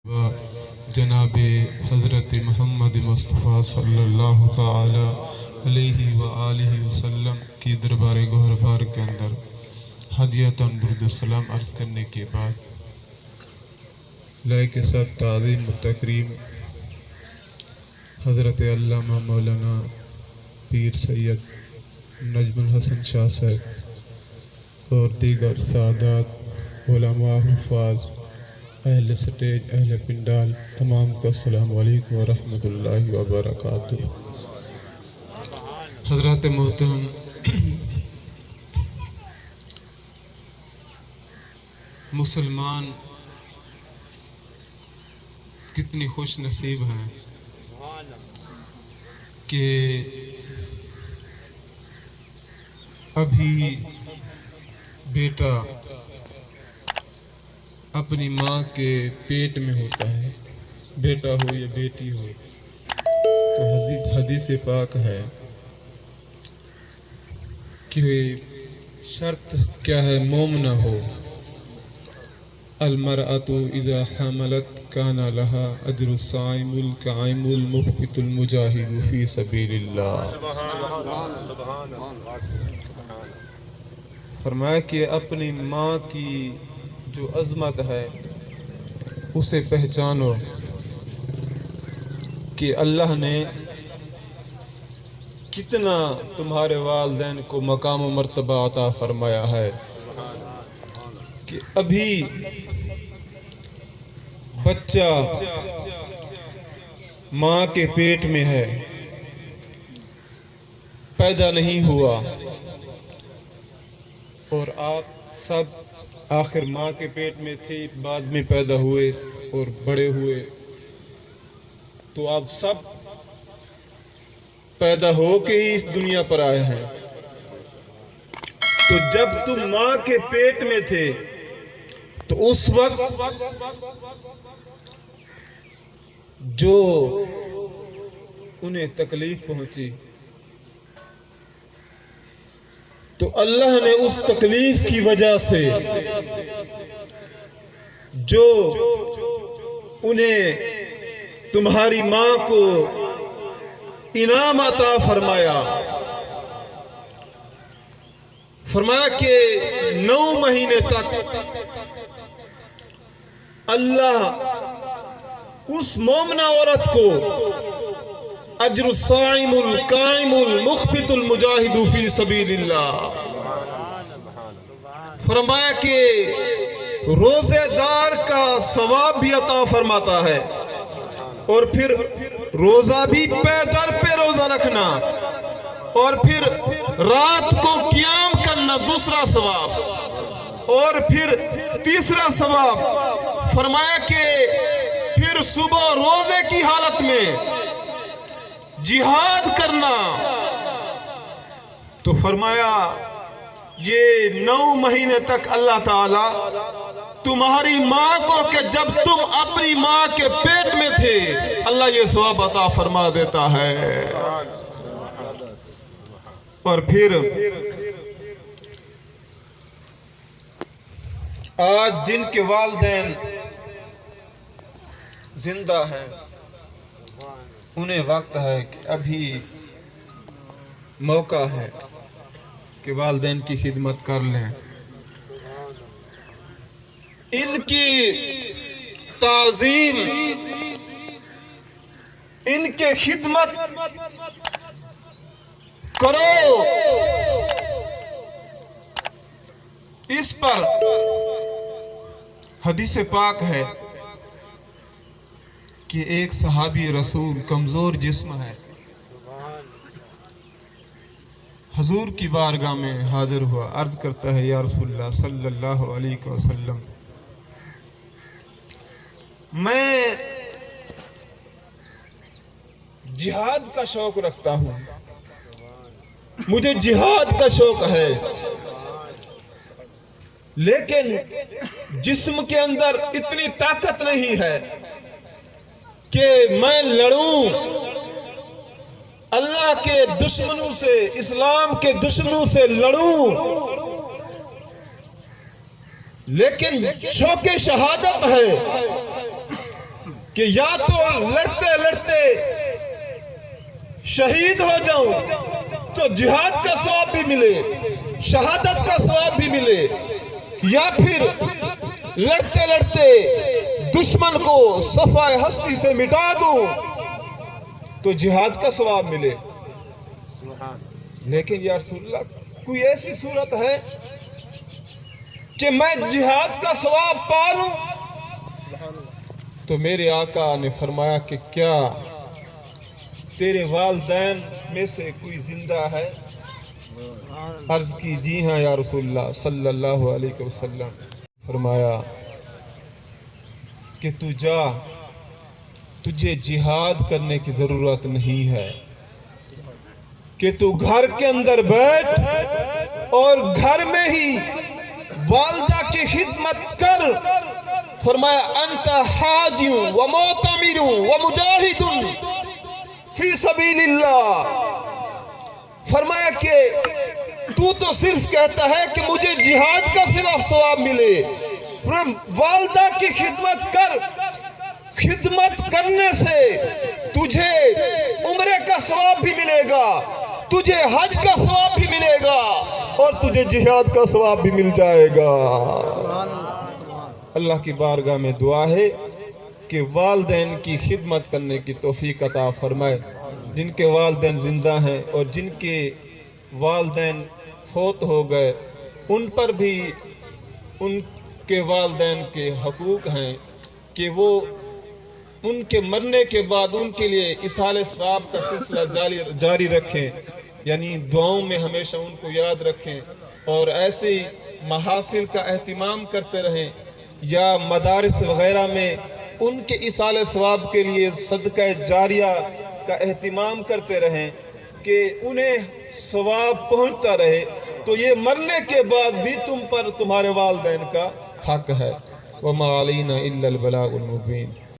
جناب حضرت محمد مصطفیٰ صلی اللہ تعالی علیہ وآلہ وسلم کی دربار گہربار کے اندر ہدیۃً درود السلام عرض کرنے کے بعد لائق سب تعظیم و تکریم حضرت علامہ مولانا پیر سید نجم الحسن شاہ صاحب اور دیگر سعادات علماء حفاظ اہل سٹیج اہل پنڈال تمام کو السلام علیکم ورحمۃ اللہ وبرکاتہ۔ حضرات محترم، مسلمان کتنی خوش نصیب ہیں کہ ابھی بیٹا اپنی ماں کے پیٹ میں ہوتا ہے، بیٹا ہو یا بیٹی ہو، تو حدیث پاک ہے کہ شرط کیا ہے؟ مومنہ ہو۔ المرأة اذا حملت کان لها اجر الصائم القائم المخبت المجاہد فی سبیل اللہ۔ فرمایا کہ اپنی ماں کی جو عظمت ہے اسے پہچانو کہ اللہ نے کتنا تمہارے والدین کو مقام و مرتبہ عطا فرمایا ہے کہ ابھی بچہ ماں کے پیٹ میں ہے، پیدا نہیں ہوا، اور آپ سب آخر ماں کے پیٹ میں تھے، بعد میں پیدا ہوئے اور بڑے ہوئے، تو آپ سب پیدا ہو کے ہی اس دنیا پر آئے ہیں۔ تو جب تم ماں کے پیٹ میں تھے تو اس وقت جو انہیں تکلیف پہنچی تو اللہ نے اس تکلیف کی وجہ سے جو انہیں تمہاری ماں کو انعام عطا فرمایا کہ 9 مہینے تک اللہ اس مومنہ عورت کو اجر الصائم القائم المخبت المجاہد فی سبیل اللہ، فرمایا کہ روزے دار کا ثواب بھی عطا فرماتا ہے، اور پھر روزہ بھی پے در پہ روزہ رکھنا، اور پھر رات کو قیام کرنا دوسرا ثواب، اور پھر تیسرا ثواب فرمایا کہ پھر صبح روزے کی حالت میں جہاد کرنا، تو فرمایا یہ 9 مہینے تک اللہ تعالی تمہاری ماں کو کہ جب تم اپنی ماں کے پیٹ میں تھے اللہ یہ ثواب عطا فرما دیتا ہے۔ اور پھر آج جن کے والدین زندہ ہیں انہیں وقت ہے کہ ابھی موقع ہے کہ والدین کی خدمت کر لیں، ان کی تعظیم، ان کے خدمت کرو۔ اس پر حدیث پاک ہے کہ ایک صحابی رسول کمزور جسم ہے، حضور کی بارگاہ میں حاضر ہوا، عرض کرتا ہے یا رسول اللہ صلی اللہ علیہ وسلم، میں جہاد کا شوق رکھتا ہوں، مجھے جہاد کا شوق ہے، لیکن جسم کے اندر اتنی طاقت نہیں ہے کہ میں لڑوں، اللہ کے دشمنوں سے، اسلام کے دشمنوں سے لڑوں، لیکن شوق شہادت ہے، کہ یا تو لڑتے لڑتے شہید ہو جاؤں تو جہاد کا ثواب بھی ملے، شہادت کا ثواب بھی ملے، یا پھر لڑتے لڑتے دشمن کو صفائے ہستی سے مٹا دوں تو جہاد کا ثواب ملے۔ لیکن یا رسول اللہ کوئی ایسی صورت ہے کہ میں جہاد کا ثواب پالوں؟ تو میرے آقا نے فرمایا کہ کیا تیرے والدین میں سے کوئی زندہ ہے؟ عرض کی جی ہاں یا رسول اللہ صلی اللہ علیہ وسلم۔ فرمایا کہ تو جا، تجھے جہاد کرنے کی ضرورت نہیں ہے، کہ تو گھر کے اندر بیٹھ اور گھر میں ہی والدہ کی خدمت کر۔ فرمایا انت حاج و معتمر و مجاہد فی سبیل اللہ۔ فرمایا کہ تو صرف کہتا ہے کہ مجھے جہاد کا صرف ثواب ملے، والدہ کی خدمت کر، خدمت کرنے سے تجھے عمرے کا ثواب بھی ملے گا، تجھے حج کا ثواب بھی ملے گا، اور تجھے جہاد کا ثواب بھی مل جائے گا۔ اللہ کی بارگاہ میں دعا ہے کہ والدین کی خدمت کرنے کی توفیق عطا فرمائے۔ جن کے والدین زندہ ہیں اور جن کے والدین فوت ہو گئے، ان پر بھی ان کے والدین کے حقوق ہیں کہ وہ ان کے مرنے کے بعد ان کے لیے ایصال ثواب کا سلسلہ جاری رکھیں، یعنی دعاؤں میں ہمیشہ ان کو یاد رکھیں، اور ایسے محافل کا اہتمام کرتے رہیں یا مدارس وغیرہ میں ان کے ایصال ثواب کے لیے صدقہ جاریہ کا اہتمام کرتے رہیں کہ انہیں ثواب پہنچتا رہے، تو یہ مرنے کے بعد بھی تم پر تمہارے والدین کا حق ہے۔ وَمَا عَلَيْنَا إِلَّا الْبَلَاغُ الْمُبِينُ۔